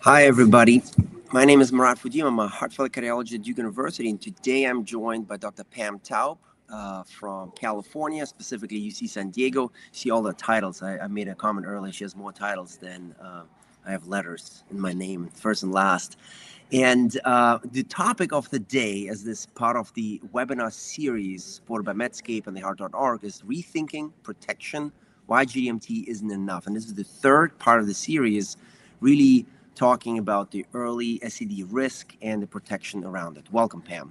Hi, everybody. My name is Marat Fudim. I'm a heart failure cardiologist at Duke University, and today I'm joined by Dr. Pam Taub from California, specifically UC San Diego. See all the titles. I made a comment earlier. She has more titles than I have letters in my name, first and last. And the topic of the day, as this part of the webinar series supported by Medscape and the Heart.org, is rethinking protection, why GDMT isn't enough. And this is the third part of the series, really talking about the early SCD risk and the protection around it. Welcome, Pam.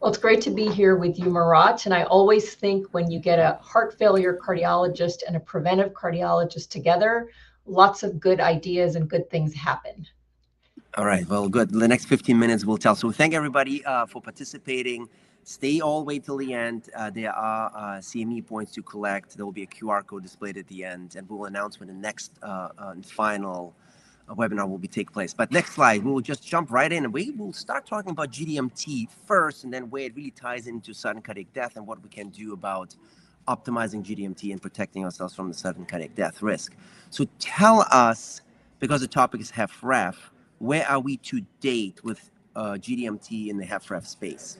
Well, it's great to be here with you, Marat. And I always think when you get a heart failure cardiologist and a preventive cardiologist together, lots of good ideas and good things happen. All right, well, good. The next 15 minutes will tell. So thank everybody for participating. Stay all the way till the end. There are CME points to collect. There will be a QR code displayed at the end, and we will announce when the next final webinar will take place. But next slide, we will just jump right in, and we will start talking about GDMT first, and then where it really ties into sudden cardiac death and what we can do about optimizing GDMT and protecting ourselves from the sudden cardiac death risk. So tell us, because the topic is HFrEF, where are we to date with GDMT in the HFrEF space?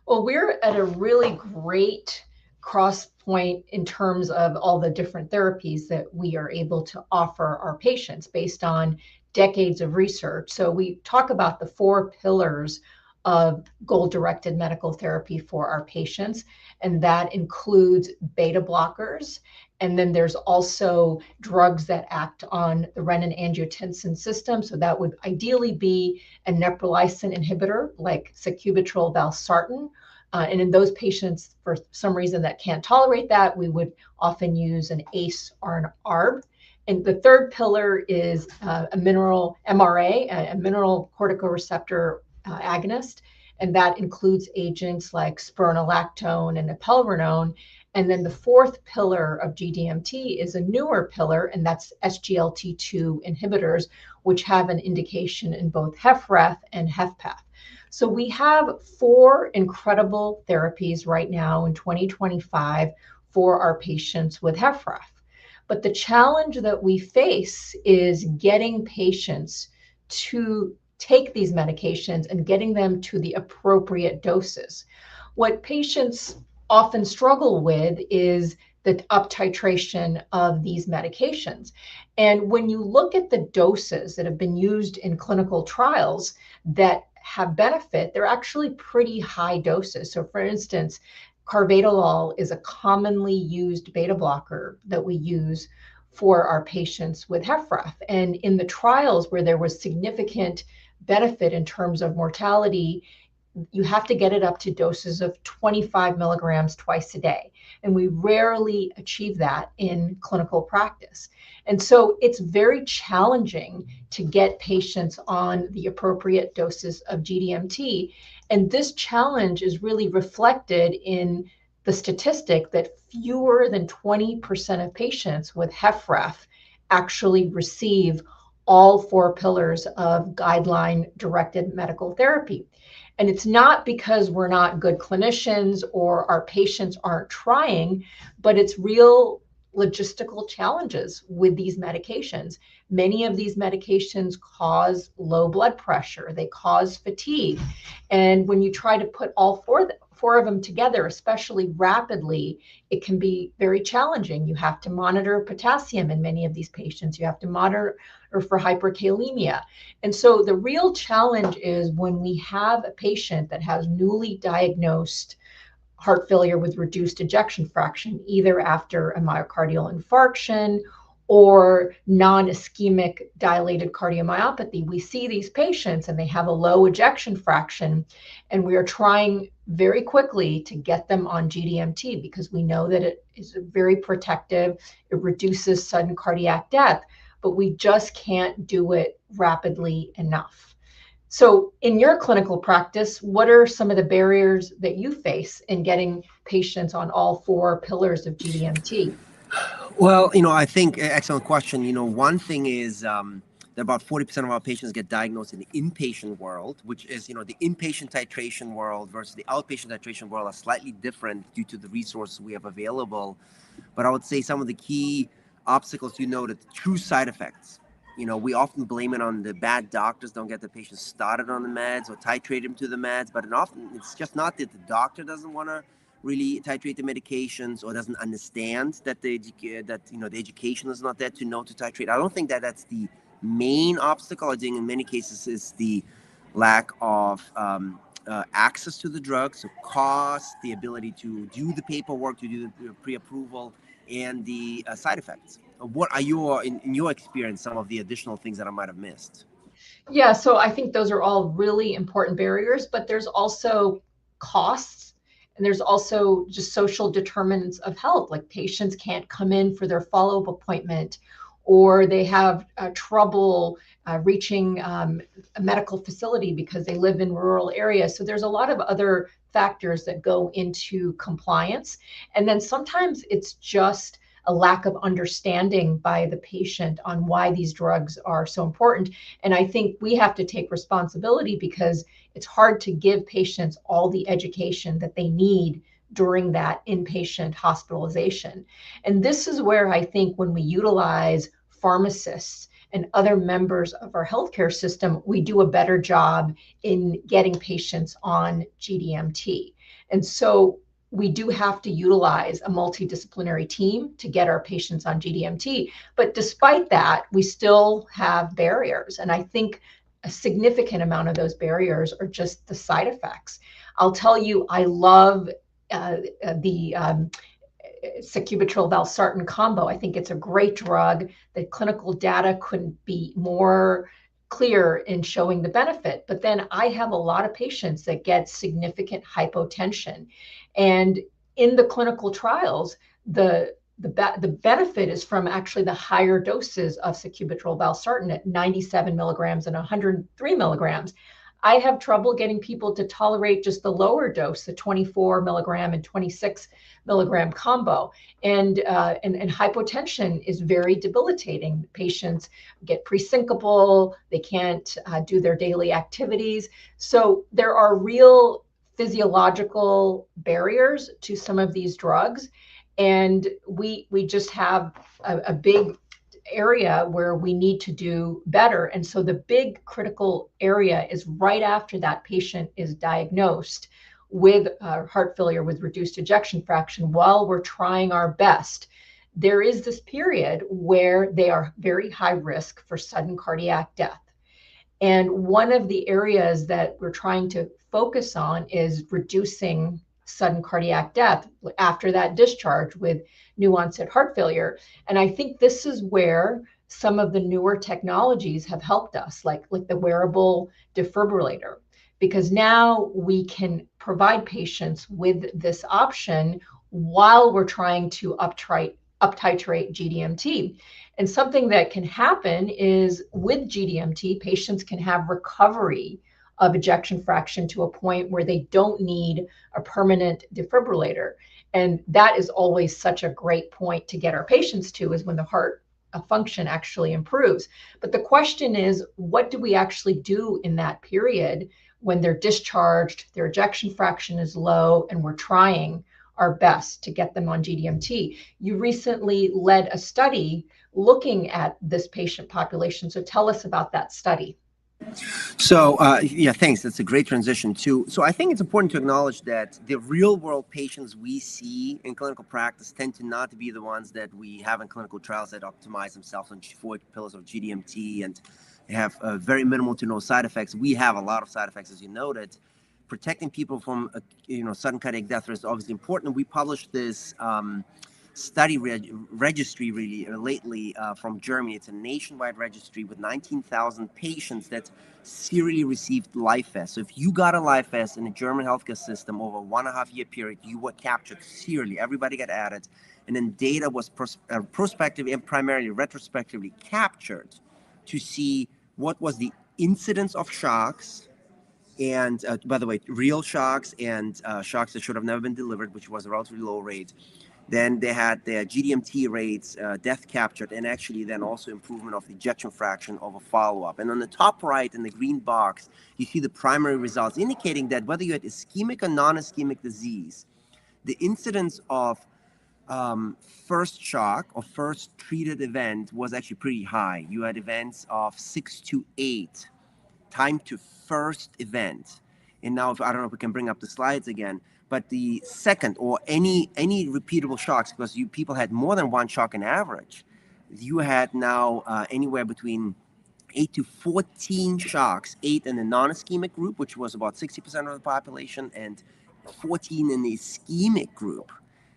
Well, we're at a really great cross point in terms of all the different therapies that we are able to offer our patients based on decades of research. So we talk about the 4 pillars of goal-directed medical therapy for our patients, and that includes beta blockers. And then there's also drugs that act on the renin-angiotensin system. So that would ideally be a neprilysin inhibitor like sacubitril valsartan. And in those patients, for some reason that can't tolerate that, we would often use an ACE or an ARB. And the third pillar is a mineral MRA, a mineral corticoreceptor agonist. And that includes agents like spironolactone and eplerenone. And then the fourth pillar of GDMT is a newer pillar, and that's SGLT2 inhibitors, which have an indication in both HFrEF and HFpEF. So we have 4 incredible therapies right now in 2025 for our patients with HFrEF. But the challenge that we face is getting patients to take these medications and getting them to the appropriate doses. What patients often struggle with is the up titration of these medications. And when you look at the doses that have been used in clinical trials that have benefit, they're actually pretty high doses. So for instance, carvedilol is a commonly used beta blocker that we use for our patients with HFrEF. And in the trials where there was significant benefit in terms of mortality, you have to get it up to doses of 25 milligrams twice a day. And we rarely achieve that in clinical practice. And so it's very challenging to get patients on the appropriate doses of GDMT. And this challenge is really reflected in the statistic that fewer than 20% of patients with HFrEF actually receive all 4 pillars of guideline-directed medical therapy. And it's not because we're not good clinicians or our patients aren't trying, but it's real logistical challenges with these medications. Many of these medications cause low blood pressure, they cause fatigue. And when you try to put all 4 of them together, especially rapidly, it can be very challenging. You have to monitor potassium in many of these patients. You have to monitor for hyperkalemia. And so the real challenge is when we have a patient that has newly diagnosed heart failure with reduced ejection fraction, either after a myocardial infarction or non-ischemic dilated cardiomyopathy. We see these patients and they have a low ejection fraction, and we are trying very quickly to get them on GDMT because we know that it is very protective, it reduces sudden cardiac death, but we just can't do it rapidly enough. So in your clinical practice, what are some of the barriers that you face in getting patients on all 4 pillars of GDMT? Well, I think, excellent question. One thing is that about 40% of our patients get diagnosed in the inpatient world, which is, the inpatient titration world versus the outpatient titration world are slightly different due to the resources we have available. But I would say some of the key obstacles, the true side effects we often blame it on the bad doctors don't get the patient started on the meds or titrate them to the meds, but often it's just not that the doctor doesn't want to really titrate the medications or doesn't understand that the education is not there to know to titrate. I don't think that that's the main obstacle. I think in many cases is the lack of access to the drug, so cost, the ability to do the paperwork, to do the pre-approval, and the side effects. What are in your experience, some of the additional things that I might have missed? Yeah, so I think those are all really important barriers, but there's also costs, and there's also just social determinants of health, like patients can't come in for their follow-up appointment, or they have trouble reaching a medical facility because they live in rural areas. So there's a lot of other factors that go into compliance. And then sometimes it's just a lack of understanding by the patient on why these drugs are so important. And I think we have to take responsibility because it's hard to give patients all the education that they need during that inpatient hospitalization. And this is where I think when we utilize pharmacists and other members of our healthcare system, we do a better job in getting patients on GDMT. And so we do have to utilize a multidisciplinary team to get our patients on GDMT. But despite that, we still have barriers. And I think a significant amount of those barriers are just the side effects. I'll tell you, I love the sacubitril/valsartan combo. I think it's a great drug. The clinical data couldn't be more clear in showing the benefit. But then I have a lot of patients that get significant hypotension. And in the clinical trials, the benefit is from actually the higher doses of sacubitril/valsartan at 97 milligrams and 103 milligrams. I have trouble getting people to tolerate just the lower dose, the 24 milligram and 26 milligram combo. And hypotension is very debilitating. Patients get presyncopal, they can't do their daily activities. So there are real physiological barriers to some of these drugs. And we just have a big area where we need to do better. And so the big critical area is right after that patient is diagnosed with heart failure with reduced ejection fraction. While we're trying our best, there is this period where they are very high risk for sudden cardiac death. And one of the areas that we're trying to focus on is reducing sudden cardiac death after that discharge with new onset heart failure. And I think this is where some of the newer technologies have helped us, like the wearable defibrillator, because now we can provide patients with this option while we're trying to up-titrate GDMT. And something that can happen is with GDMT, patients can have recovery of ejection fraction to a point where they don't need a permanent defibrillator. And that is always such a great point to get our patients to, is when the heart function actually improves. But the question is, what do we actually do in that period when they're discharged, their ejection fraction is low, and we're trying our best to get them on GDMT? You recently led a study looking at this patient population. So tell us about that study. So, yeah, thanks. That's a great transition too. So I think it's important to acknowledge that the real world patients we see in clinical practice tend to not be the ones that we have in clinical trials that optimize themselves on 4 pillars of GDMT and have very minimal to no side effects. We have a lot of side effects, as you noted. Protecting people from, sudden cardiac death is obviously important. We published this study registry really lately from Germany. It's a nationwide registry with 19,000 patients that serially received life vests. So if you got a life vest in the German healthcare system over a 1.5 year period, you were captured serially. Everybody got added. And then data was prospectively and primarily retrospectively captured to see what was the incidence of shocks, and by the way, real shocks and shocks that should have never been delivered, which was a relatively low rate. Then they had their GDMT rates, death captured, and actually then also improvement of the ejection fraction over follow-up. And on the top right in the green box, you see the primary results indicating that whether you had ischemic or non-ischemic disease, the incidence of first shock or first treated event was actually pretty high. You had events of 6 to 8 time to first event. And now, if I don't know if we can bring up the slides again, but the second or any repeatable shocks, because people had more than one shock in average, you had now anywhere between 8 to 14 shocks, 8 in the non-ischemic group, which was about 60% of the population, and 14 in the ischemic group,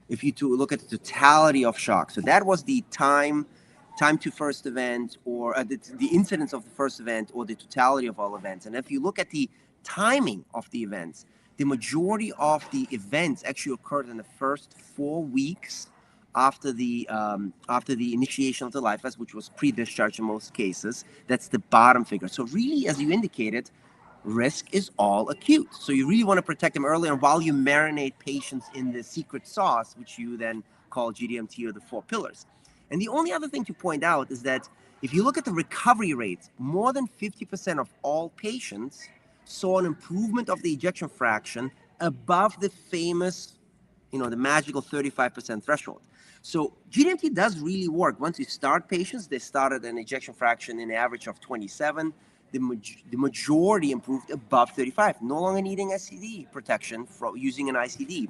if you to look at the totality of shocks. So that was the time to first event, or the incidence of the first event, or the totality of all events. And if you look at the timing of the events, the majority of the events actually occurred in the first 4 weeks after the initiation of the life vest, which was pre-discharge in most cases. That's the bottom figure. So really, as you indicated, risk is all acute. So you really want to protect them early on while you marinate patients in the secret sauce, which you then call GDMT or the 4 pillars. And the only other thing to point out is that if you look at the recovery rates, more than 50% of all patients saw an improvement of the ejection fraction above the famous, the magical 35% threshold. So GDMT does really work. Once you start patients, they start at an ejection fraction in average of 27. The majority improved above 35, no longer needing SCD protection for using an ICD.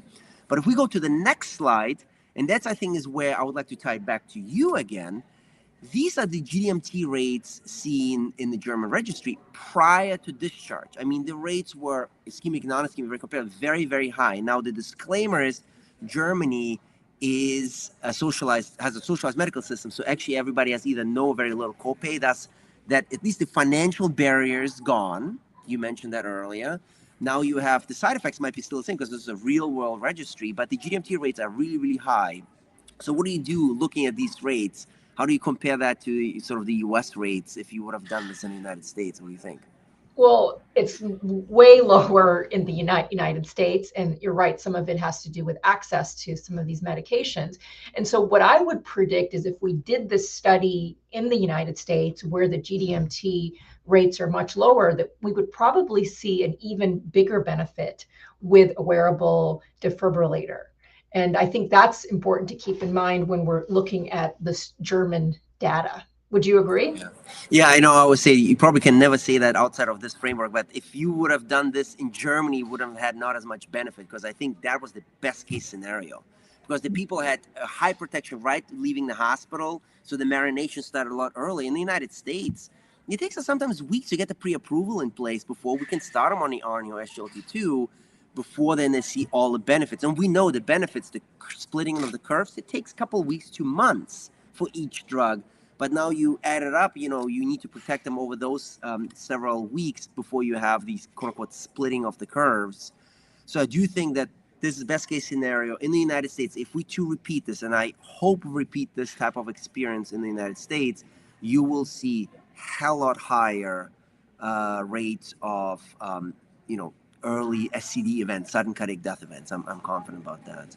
But if we go to the next slide, and that's, I think, is where I would like to tie it back to you again. These are the GDMT rates seen in the German registry prior to discharge. I mean, the rates were ischemic, non-ischemic, very compared, very, very high. Now, the disclaimer is Germany has a socialized medical system. So actually, everybody has either no or very little copay. That's that at least the financial barrier is gone. You mentioned that earlier. Now you have the side effects might be still the same because this is a real world registry, but the GDMT rates are really, really high. So what do you do looking at these rates? How do you compare that to sort of the US rates if you would have done this in the United States? What do you think? Well, it's way lower in the United States. And you're right, some of it has to do with access to some of these medications. And so what I would predict is if we did this study in the United States where the GDMT rates are much lower, that we would probably see an even bigger benefit with a wearable defibrillator. And I think that's important to keep in mind when we're looking at this German data. Would you agree? Yeah, I know. I would say you probably can never say that outside of this framework, but if you would have done this in Germany, you would have had not as much benefit, because I think that was the best case scenario, because the people had a high protection right leaving the hospital, so the marination started a lot early. In the United States, it takes us sometimes weeks to get the pre-approval in place before we can start them on the RNA or SGLT2, before then they see all the benefits. And we know the benefits, the splitting of the curves, it takes a couple of weeks to months for each drug. But now you add it up, you need to protect them over those several weeks before you have these quote unquote splitting of the curves. So I do think that this is the best case scenario in the United States. If we to repeat this, and I hope we repeat this type of experience in the United States, you will see hell lot higher rates of, early SCD events, sudden cardiac death events. I'm confident about that.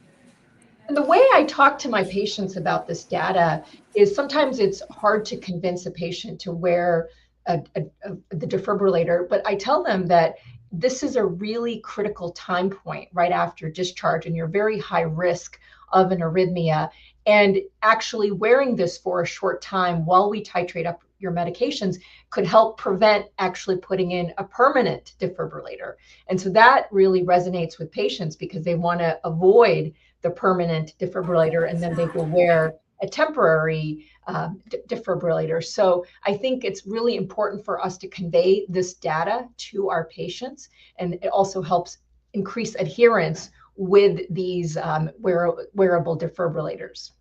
And the way I talk to my patients about this data is sometimes it's hard to convince a patient to wear the defibrillator, but I tell them that this is a really critical time point right after discharge, and you're very high risk of an arrhythmia. And actually wearing this for a short time while we titrate up your medications could help prevent actually putting in a permanent defibrillator. And so that really resonates with patients because they want to avoid the permanent defibrillator, and then they will wear a temporary defibrillator. So I think it's really important for us to convey this data to our patients, and it also helps increase adherence with these wearable defibrillators.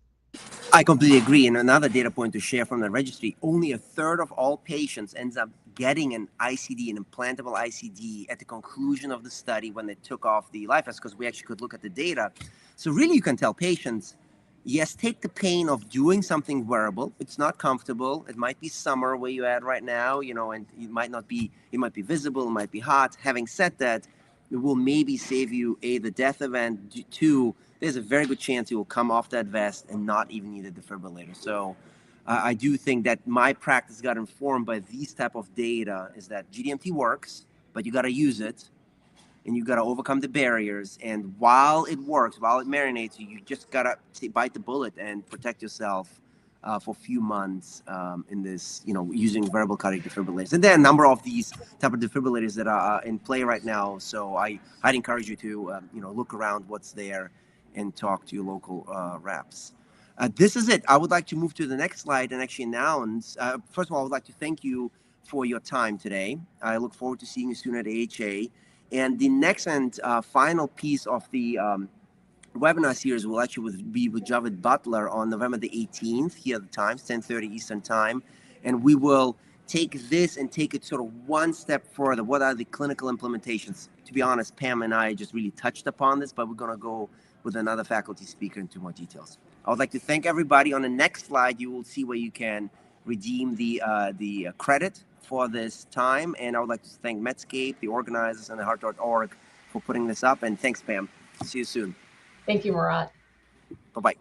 I completely agree. And another data point to share from the registry, only a third of all patients ends up getting an ICD, an implantable ICD, at the conclusion of the study when they took off the life vest, because we actually could look at the data. So really you can tell patients, yes, take the pain of doing something wearable. It's not comfortable. It might be summer where you're at right now, and it might be visible, it might be hot. Having said that, it will maybe save you the death event. Two, there's a very good chance you will come off that vest and not even need a defibrillator. So I do think that my practice got informed by these type of data, is that GDMT works, but you got to use it. and you got to overcome the barriers. And while it works, while it marinates, you just got to bite the bullet and protect yourself for a few months in this, using variable cardiac defibrillators. And there are a number of these type of defibrillators that are in play right now. So I'd encourage you to, look around what's there and talk to your local reps. This is it. I would like to move to the next slide and actually announce, first of all, I would like to thank you for your time today. I look forward to seeing you soon at AHA. And the next and final piece of the webinar series will actually be with Javed Butler on November the 18th here at the Times, 10:30 Eastern Time. And we will take this and take it sort of one step further. What are the clinical implementations? To be honest, Pam and I just really touched upon this, but we're going to go with another faculty speaker into more details. I would like to thank everybody. On the next slide, you will see where you can redeem the credit for this time. And I would like to thank Medscape, the organizers, and the heart.org for putting this up. And thanks, Pam. See you soon. Thank you, Marat. Bye-bye.